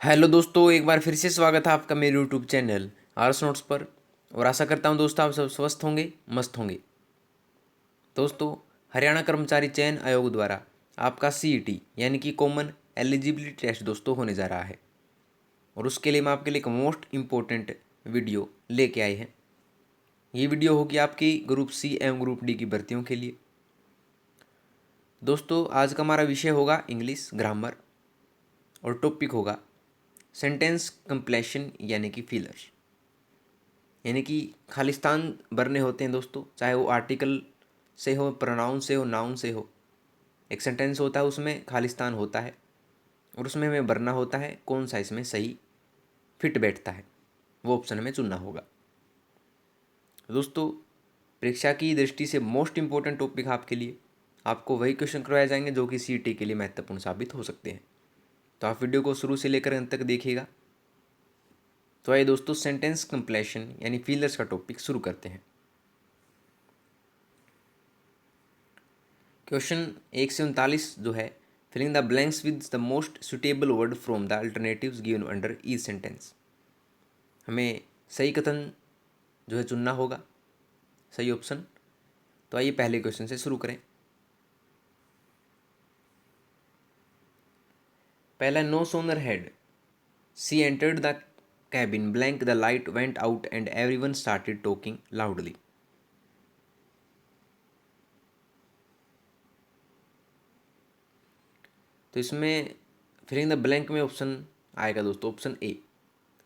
Hello दोस्तों, एक बार फिर से स्वागत है आपका मेरे यूट्यूब चैनल आर्स नोट्स पर। और आशा करता हूं दोस्तों आप सब स्वस्थ होंगे, मस्त होंगे। दोस्तों, हरियाणा कर्मचारी चयन आयोग द्वारा आपका सीईटी यानी कि कॉमन एलिजिबिलिटी टेस्ट दोस्तों होने जा रहा है। और उसके लिए मैं आपके लिए एक मोस्ट इम्पोर्टेंट वीडियो लेके आए हैं। ये वीडियो होगी आपकी ग्रुप सी एवं ग्रुप डी की भर्तियों के लिए। दोस्तों, आज का हमारा विषय होगा इंग्लिश ग्रामर और टॉपिक होगा सेंटेंस कंप्लेशन यानी कि फिलर। यानी कि खालिस्तान भरने होते हैं दोस्तों, चाहे वो आर्टिकल से हो, प्रोनाउन से हो, नाउन से हो। एक सेंटेंस होता है, उसमें खालिस्तान होता है और उसमें हमें भरना होता है कौन सा इसमें सही फिट बैठता है, वो ऑप्शन हमें चुनना होगा। दोस्तों, परीक्षा की दृष्टि से मोस्ट इंपॉर्टेंट टॉपिक आपके लिए आपको वही क्वेश्चन करवाए जाएंगे जो कि सीईटी के लिए महत्वपूर्ण साबित हो सकते हैं। तो आप वीडियो को शुरू से लेकर अंत तक देखिएगा। तो आइए दोस्तों, सेंटेंस कंप्लेशन यानी फिलर्स का टॉपिक शुरू करते हैं। क्वेश्चन 1 से 39 जो है, filling the blanks with the most suitable word from the alternatives given under each sentence. हमें सही कथन जो है चुनना होगा, सही ऑप्शन। तो आइए पहले क्वेश्चन से शुरू करें। पहला, no sooner had she entered the cabin blank the light went out and everyone started talking loudly. तो इसमें फिलिंग द ब्लैंक में ऑप्शन आएगा दोस्तों, ऑप्शन ए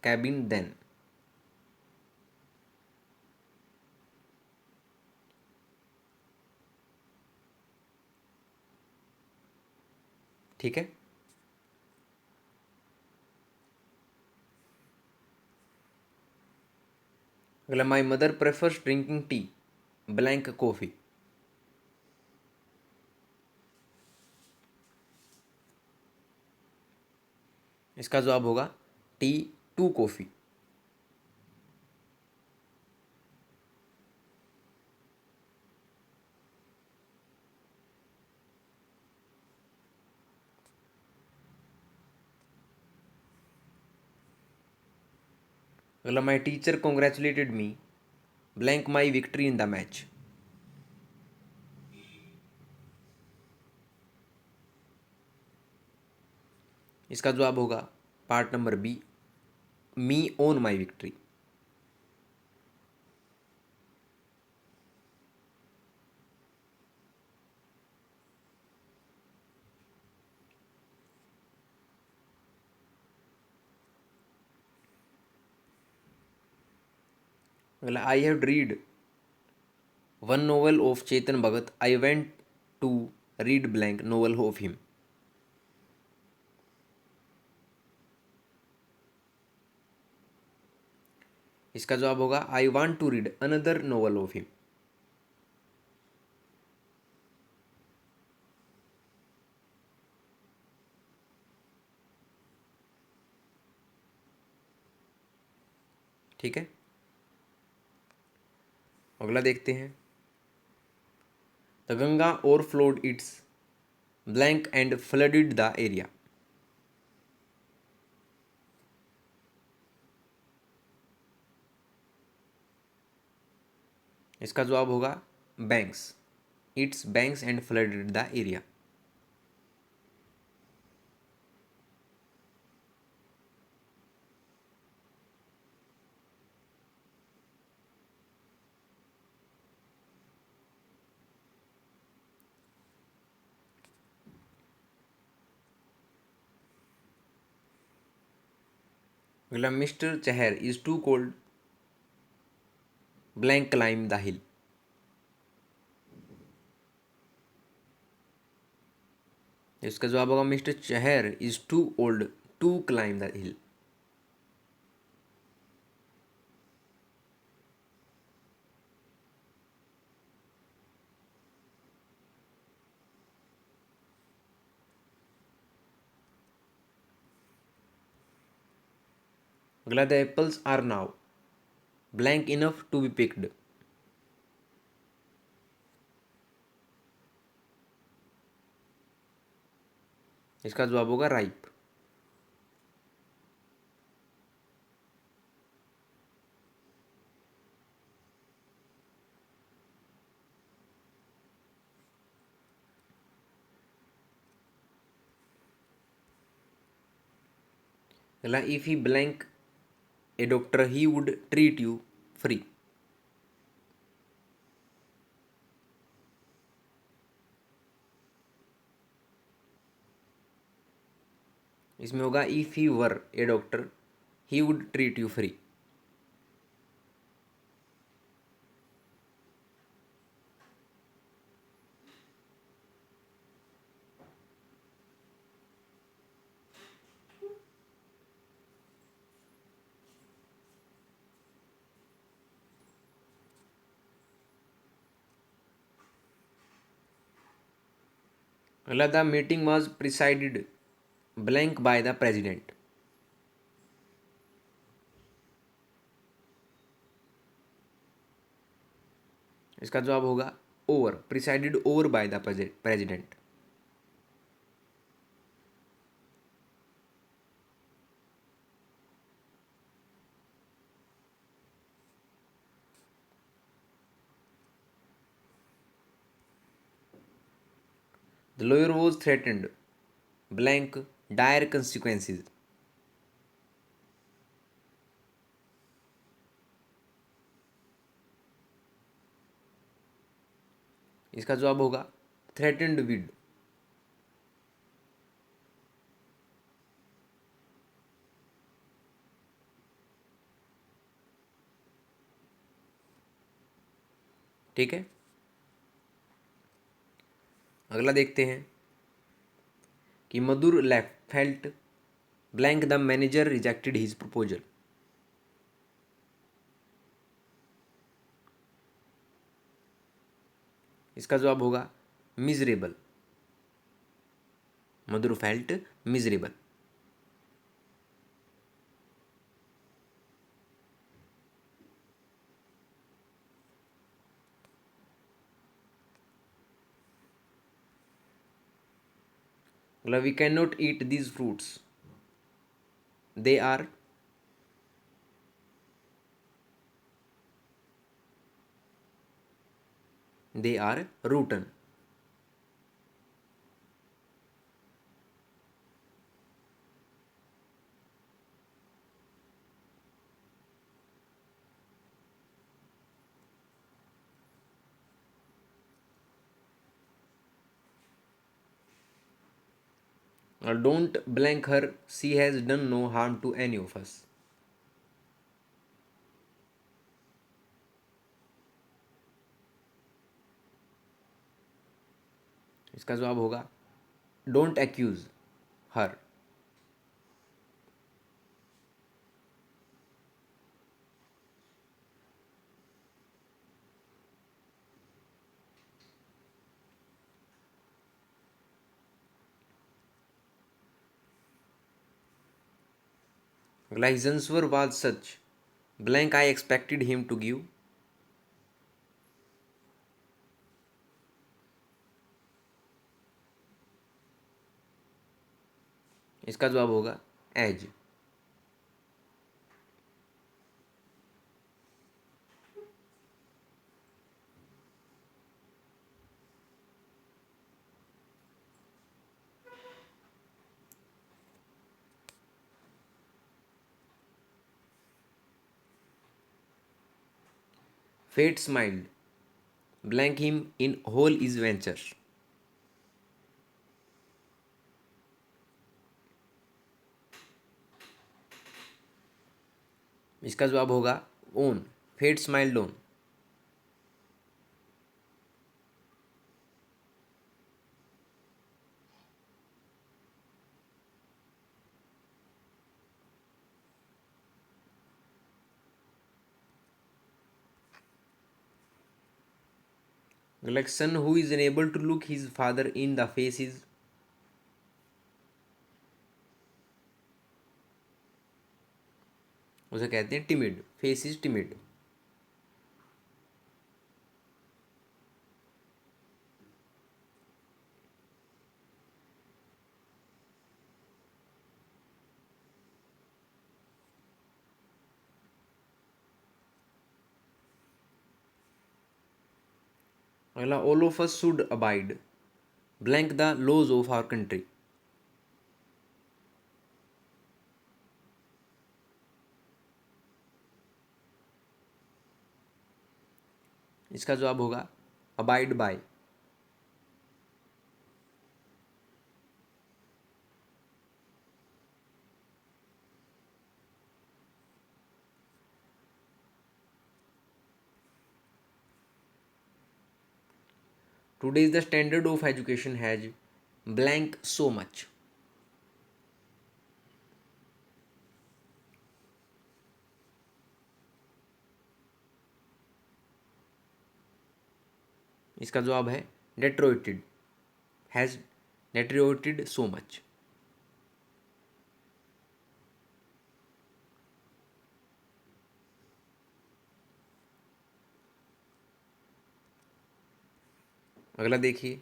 कैबिन देन। ठीक है। अगला, my mother prefers drinking tea blank coffee. इसका जवाब होगा टी टू कॉफ़ी। अगला, my teacher congratulated me blank my victory in the match. इसका जवाब होगा part number B, me on my victory. अगला, I have read one novel of Chetan Bhagat, I went to read blank novel of him. इसका जवाब होगा I want to read another novel of him. ठीक है। अगला देखते हैं। The Ganga overflowed its blank and flooded the area. इसका जवाब होगा banks, its banks and flooded the area. अगला, mister Chahar is too cold blank climb the hill. इसका जवाब होगा mister Chahar is to old to climb the hill. अगला, the apples are now blank enough to be picked. इसका जवाब होगा ripe. अगला, if he blank a doctor he would treat you free. इसमें होगा if he were a doctor he would treat you free. अगला, the meeting was presided blank by the president. इसका जवाब होगा over, presided over by the president. The lawyer was threatened blank dire consequences. इसका जवाब होगा threatened with. ठीक है, अगला देखते हैं कि Madhur left felt blank the manager rejected his proposal. इसका जवाब होगा मिजरेबल। Madhur felt miserable. अगला, we can not eat these fruits they are. They are rotten. Don't blank her, she has done no harm to any of us. इसका जवाब होगा don't accuse her. अगला, his answer was such blank I expected him to give. इसका जवाब होगा as. Fate smiled blank him in whole is venture. इसका जवाब होगा own, fate smiled on. Like son who is unable to look his father in the face is. उसे कहते हैं timid, face is timid. अगला, all of us should abide blank the laws of our country. इसका जवाब होगा abide by. Today is the standard of education has blank so much. इसका जवाब है डेट्रोइटेड, हैज डेट्रोइटेड सो मच। अगला देखिए,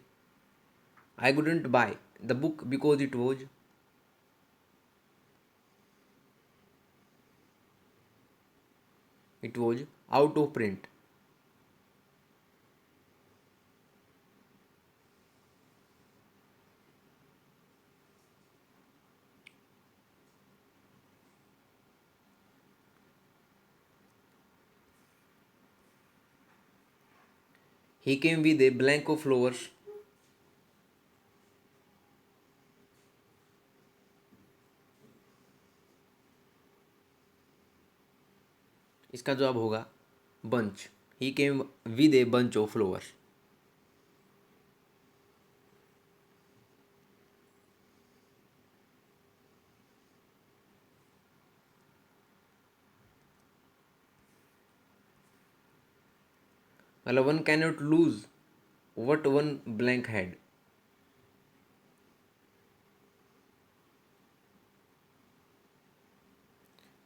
I wouldn't buy the book because it was out of print. He came with a blank of flowers. इसका जवाब होगा bunch. He came with a bunch of flowers. मतलब one cannot lose what one blank had.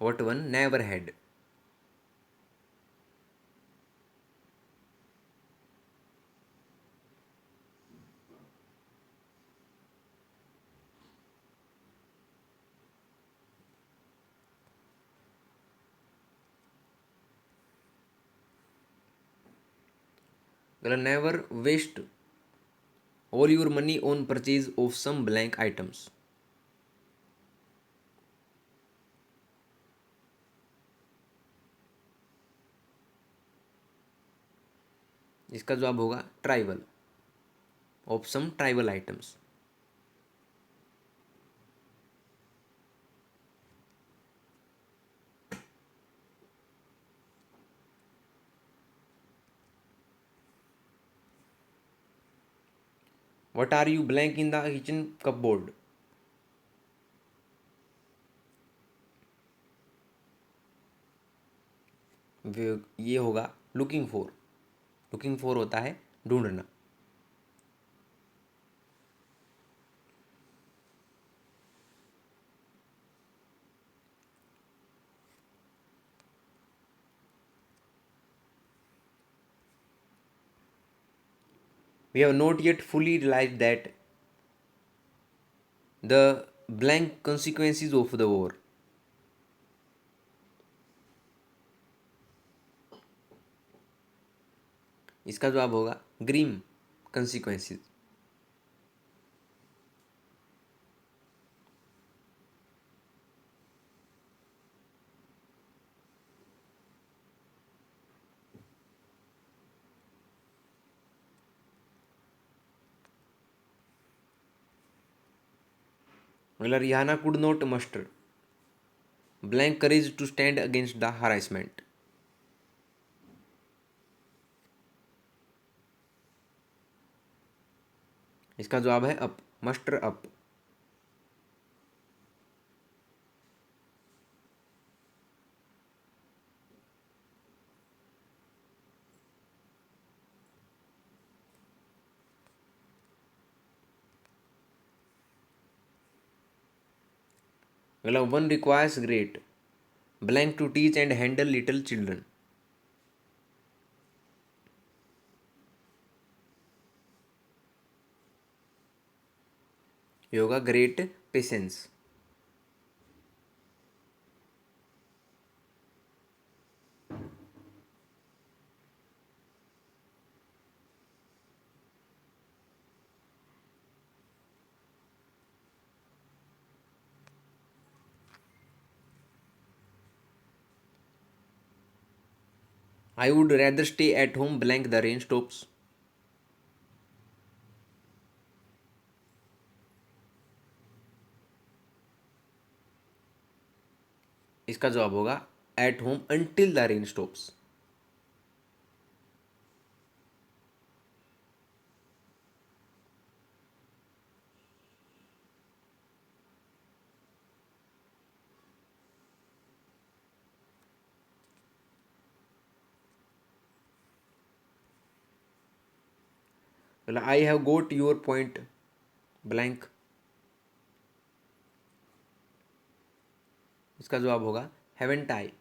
What one never had. मतलब never waste all your money on purchase of some blank items. इसका जवाब होगा tribal, of some tribal items. What are you blank in the kitchen cupboard. ये होगा looking for. Looking for होता है ढूंढना। We have not yet fully realise that the blank consequences of the war. इसका जवाब होगा ग्रीम consequences। मतलब Rihanna could not muster blank courage to stand against the harassment. इसका जवाब है अप, मस्टर अप। मतलब one requires great blank to teach and handle little children. ये होगा great patience. I would rather stay at home blank the rain stops. इसका जवाब होगा at home until the rain stops. बोला I have got your point blank. इसका जवाब होगा haven't I.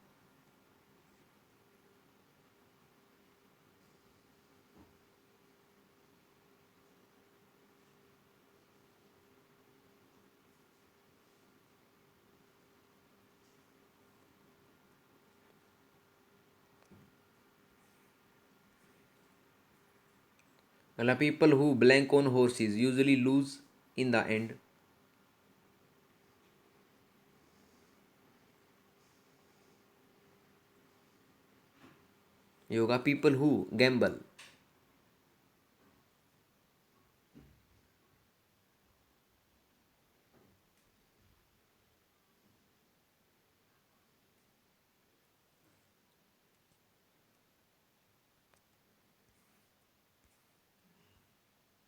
बोला people who blank on horses usually lose in the end. ये होगा पीपल हु गैम्बल।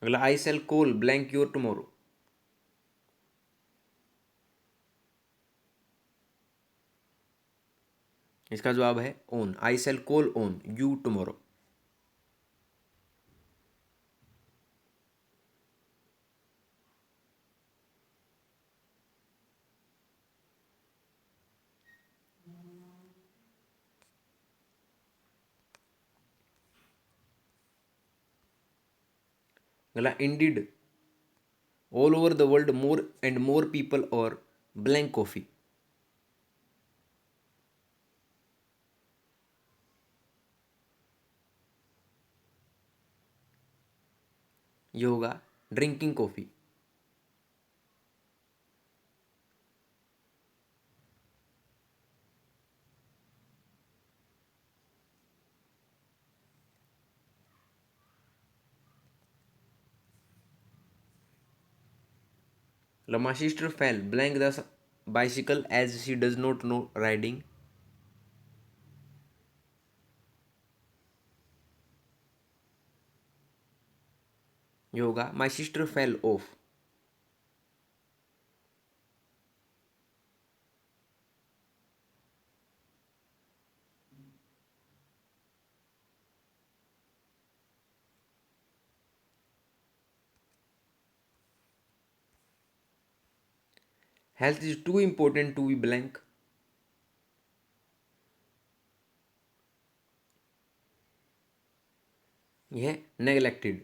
अगला I shall call blank your tomorrow. इसका जवाब है on. I shall call on you tomorrow. अगला indeed all over the world more and more people are blank coffee. ये होगा drinking coffee. My sister fell blank the bicycle as she does not know riding। ये होगा my sister fell off. Health is too important to be blank. यह neglected.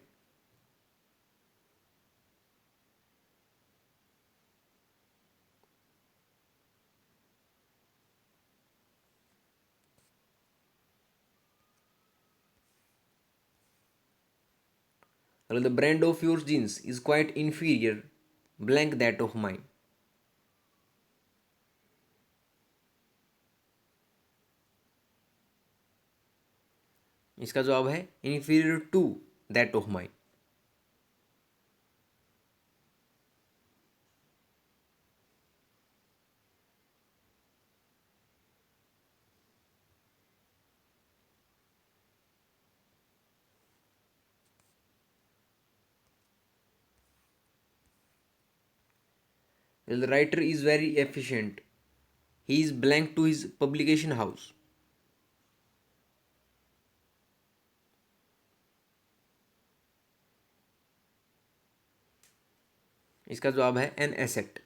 The brand of your jeans is quite inferior blank that of mine. इसका जवाब है inferior to that of mine. The writer is very efficient he is blank to his publication house. इसका जवाब है an asset.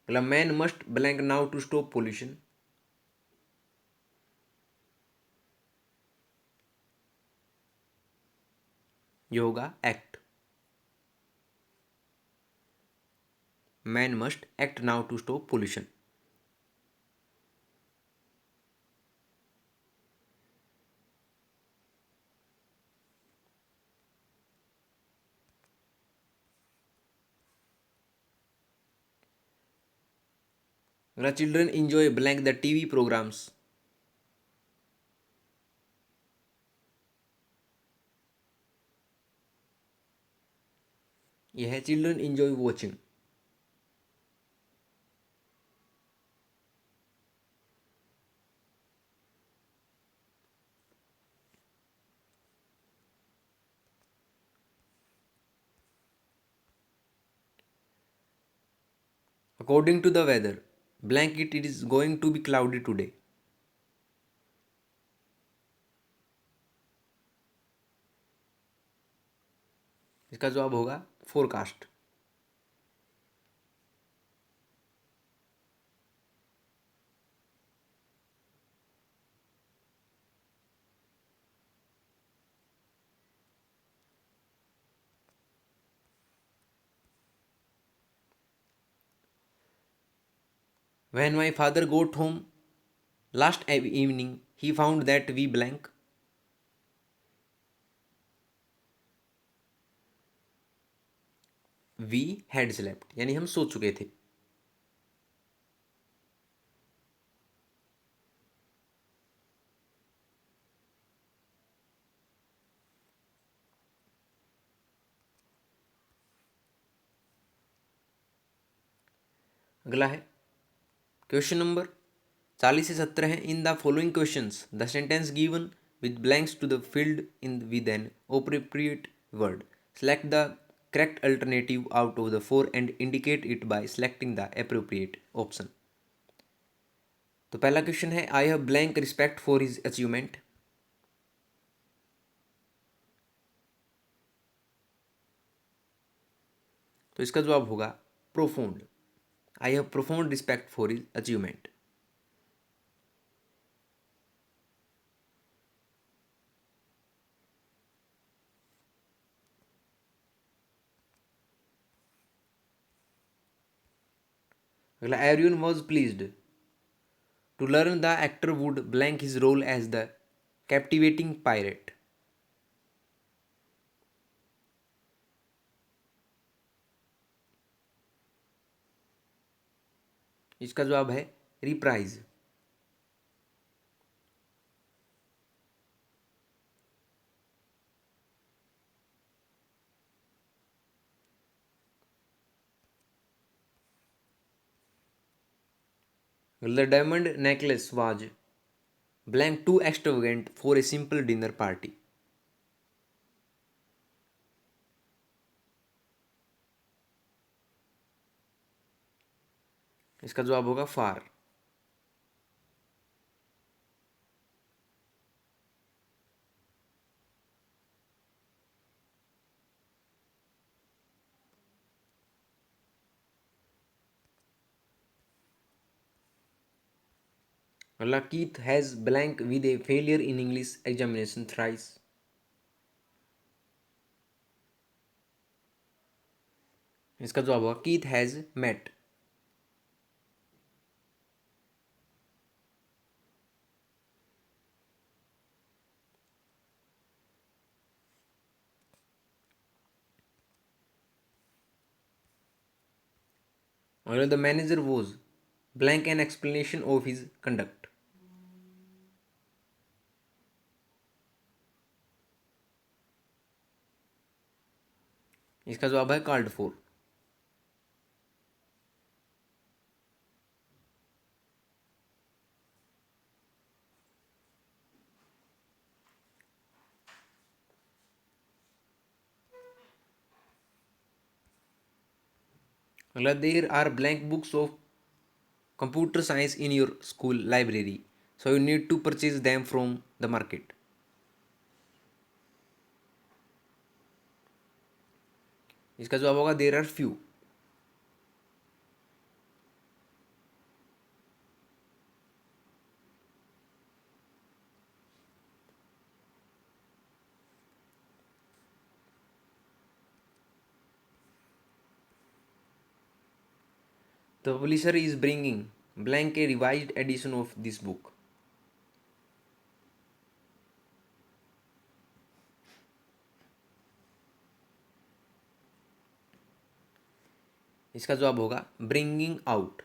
अगला man must blank now to stop pollution. ये होगा act. Man must act now to stop pollution. अगला children enjoy blank the TV programmes. यह है children enjoy watching. According to the weather blank it is going to be cloudy today. इसका जवाब होगा forecast. When my father got home last evening, he found that we blank। We had slept यानी हम सो चुके थे। अगला है question number 40 से 17 है। In the following questions the sentence given with blanks to the field in with an appropriate word. Select the correct alternative out of the four and indicate it by selecting the appropriate option. तो पहला question है I have blank respect for his achievement. तो इसका जवाब होगा profound. I have profound respect for his achievement. अगला everyone was pleased to learn the actor would blank his role as the captivating pirate. इसका जवाब है reprise. The diamond necklace was blank too extravagant for a simple dinner party. इसका जवाब होगा far. अगला Keith has blank with a failure in English examination thrice. इसका जवाब होगा Keith has met. The manager was blank an explanation of his conduct. इसका जवाब है कॉल्ड फॉर। अगला there are blank books of computer science in your school library so you need to purchase them from the market. इसका जवाब होगा there are few. The publisher is bringing blank a revised edition of this book. इसका जवाब होगा bringing out.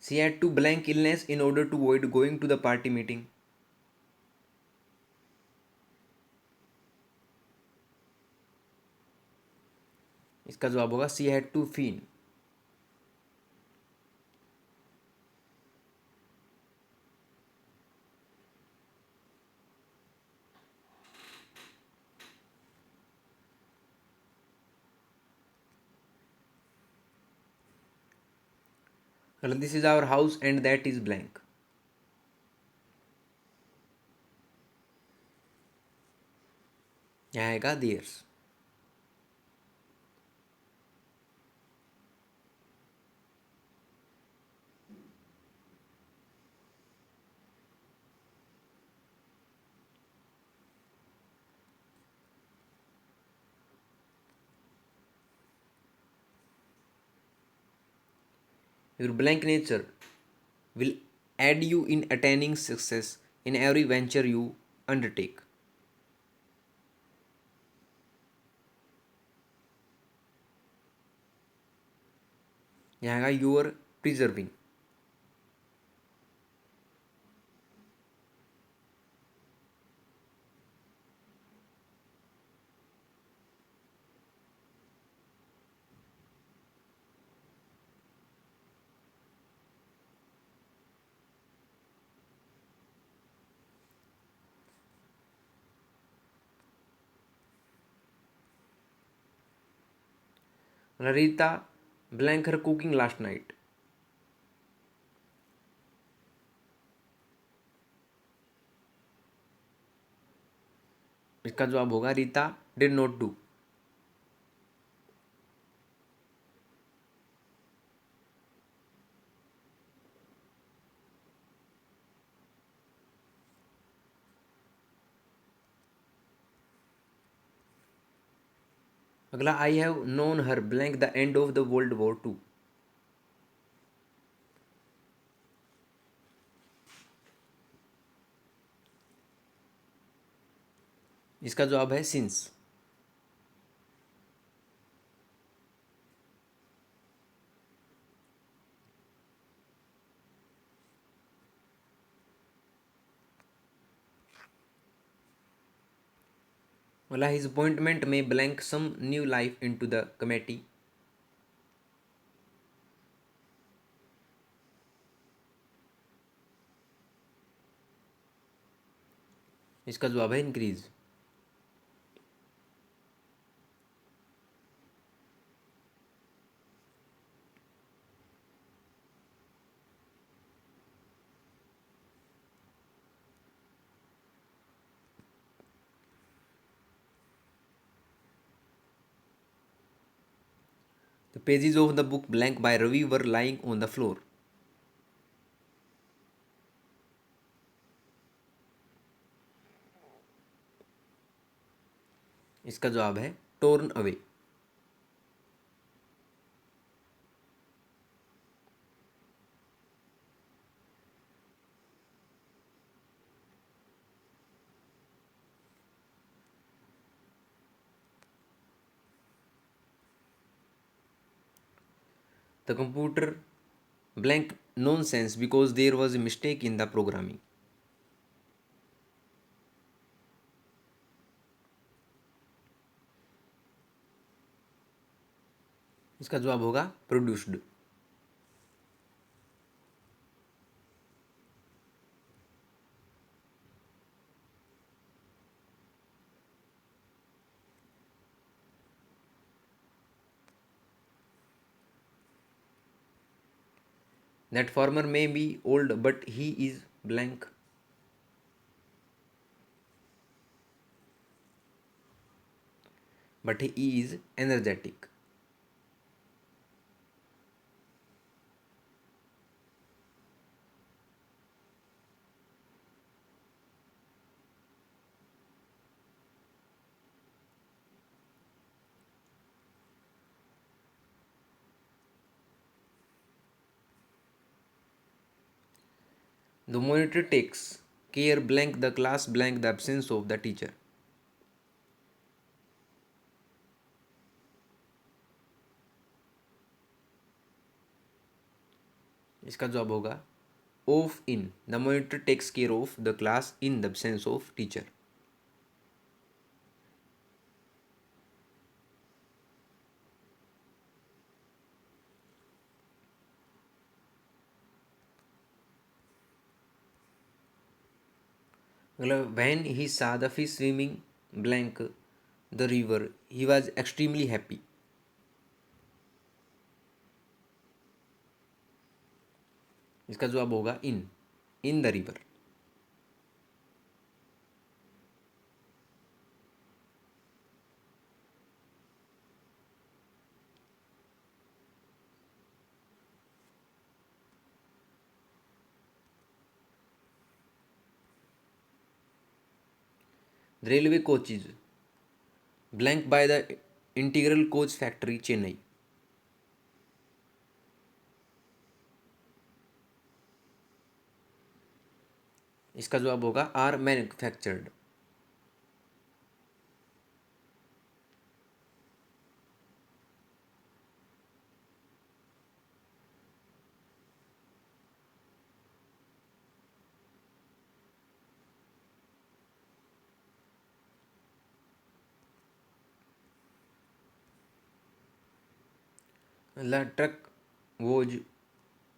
She had to blank illness in order to avoid going to the party meeting. इसका जवाब होगा she had to feign. This is our house and that is blank. यहाँ आएगा theirs. Your blank nature will aid you in attaining success in every venture you undertake। यहाँ आएगा your preserving. Rita blank her cooking last night. इसका जवाब होगा Rita did not do. अगला I have known her blank the end of the world war 2। इसका जवाब है since. अगला हिज अपॉइंटमेंट में blank some new life into the committee. इसका जवाब है increase. The pages of the book blank by Ravi were lying on the floor. इसका जवाब है torn away. The computer blank nonsense because there was a mistake in the programming. इसका जवाब होगा produced. That farmer may be old but he is blank. But he is energetic. The monitor takes care blank the class blank the absence of the teacher. इसका जवाब होगा of in. The monitor takes care of the class in the absence of teacher. मतलब when he saw the fish swimming blank the river he was extremely happy. इसका जवाब होगा in the river. Railway coaches blank by the integral coach factory Chennai. इसका जवाब होगा are manufactured. The truck was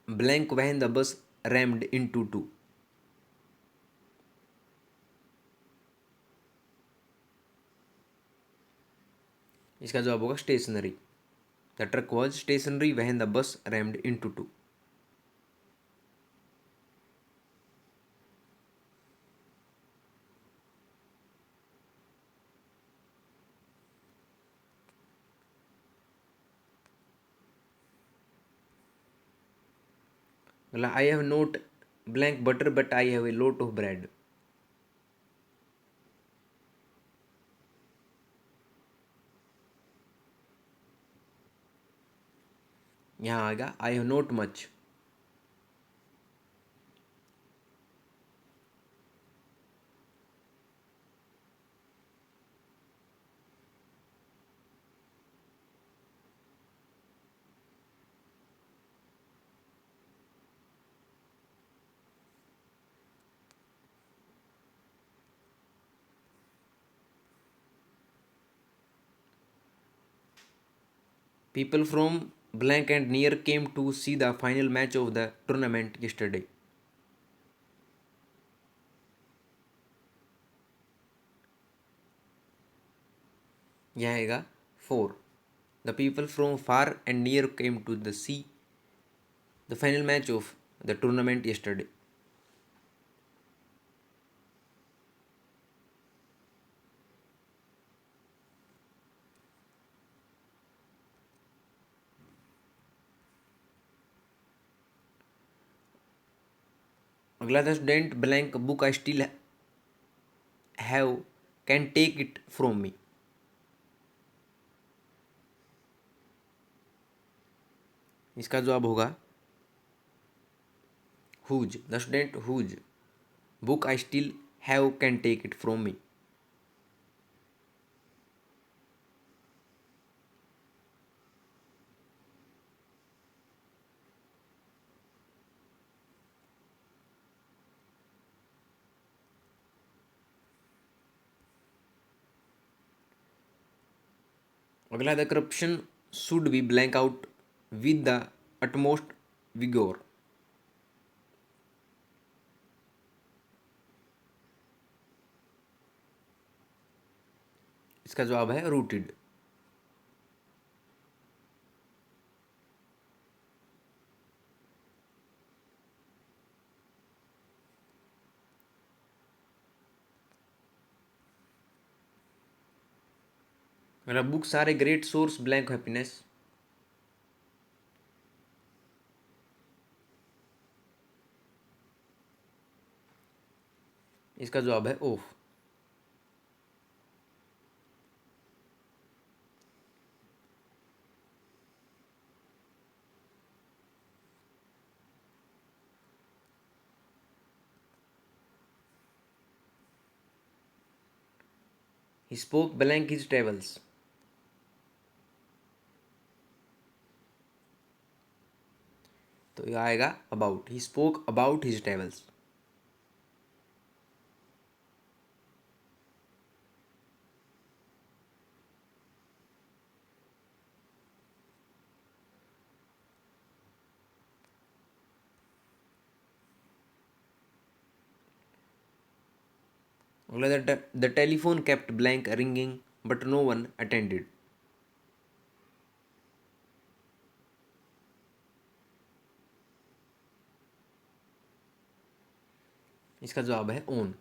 blank when the bus rammed into to. इसका जवाब होगा stationary. The truck was stationary when the bus rammed into to. मतलब I have not blank butter but I have a lot of bread. यहाँ आएगा I have not much. People from blank and near came to see the final match of the tournament yesterday. यहाँ आएगा for. The people from far and near came to the see the final match of the tournament yesterday. अगला था student blank book I still have can take it from me. इसका जवाब होगा whose. The student whose book I still have can take it from me. अगला the corruption should be blank out with the utmost vigour. इसका जवाब है rooted. मेरा books are a great source blank happiness. इसका जवाब है of. He spoke blank his travels. तो ये आएगा about, he spoke about his travels. अगला, the telephone kept blank ringing but no one attended. इसका जवाब है ओन।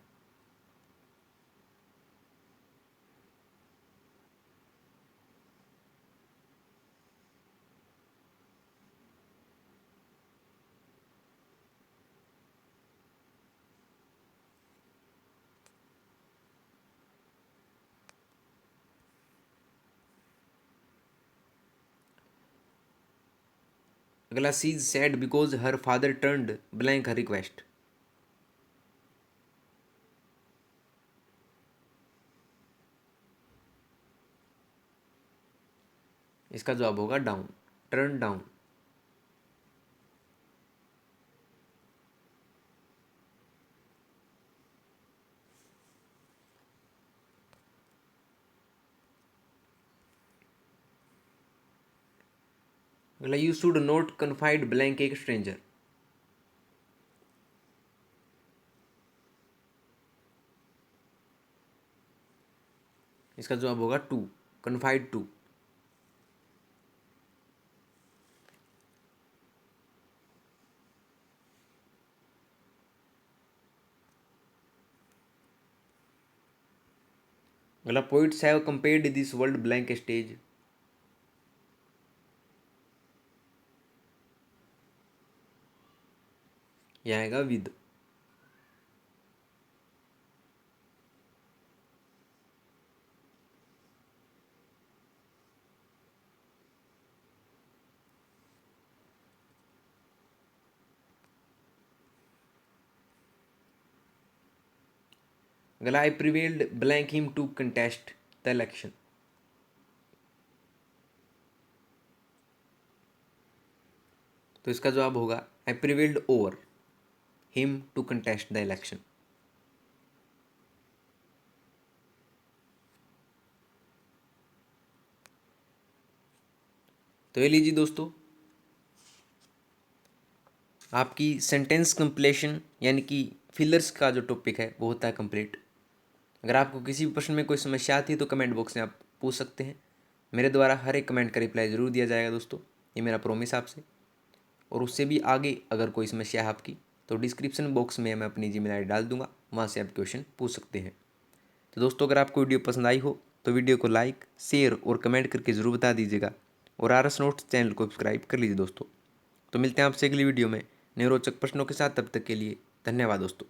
अगला, she is sad because her father turned blank her request. इसका जवाब होगा डाउन, टर्न डाउन। अगला, you should not confide blank एक स्ट्रेंजर। इसका जवाब होगा टू, कन्फाइड टू। अगला, poets have compared this world blank stage. यह आएगा विद। अगला, I prevailed blank him to contest the election. तो इसका जवाब होगा I prevailed over him to contest the election. तो ये लीजिए दोस्तों, आपकी सेंटेंस कंप्लीशन यानी कि फिलर्स का जो टॉपिक है वो होता है कंप्लीट। अगर आपको किसी भी प्रश्न में कोई समस्या आती है तो कमेंट बॉक्स में आप पूछ सकते हैं। मेरे द्वारा हर एक कमेंट का रिप्लाई ज़रूर दिया जाएगा दोस्तों, ये मेरा प्रॉमिस आपसे। और उससे भी आगे अगर कोई समस्या है आपकी तो डिस्क्रिप्शन बॉक्स में मैं अपनी जीमेल आईडी डाल दूंगा, वहाँ से आप क्वेश्चन पूछ सकते हैं। तो दोस्तों, अगर आपको वीडियो पसंद आई हो तो वीडियो को लाइक, शेयर और कमेंट करके ज़रूर बता दीजिएगा। और RS नोट्स चैनल को सब्सक्राइब कर लीजिए दोस्तों। तो मिलते हैं आपसे अगली वीडियो में नए रोचक प्रश्नों के साथ। तब तक के लिए धन्यवाद दोस्तों।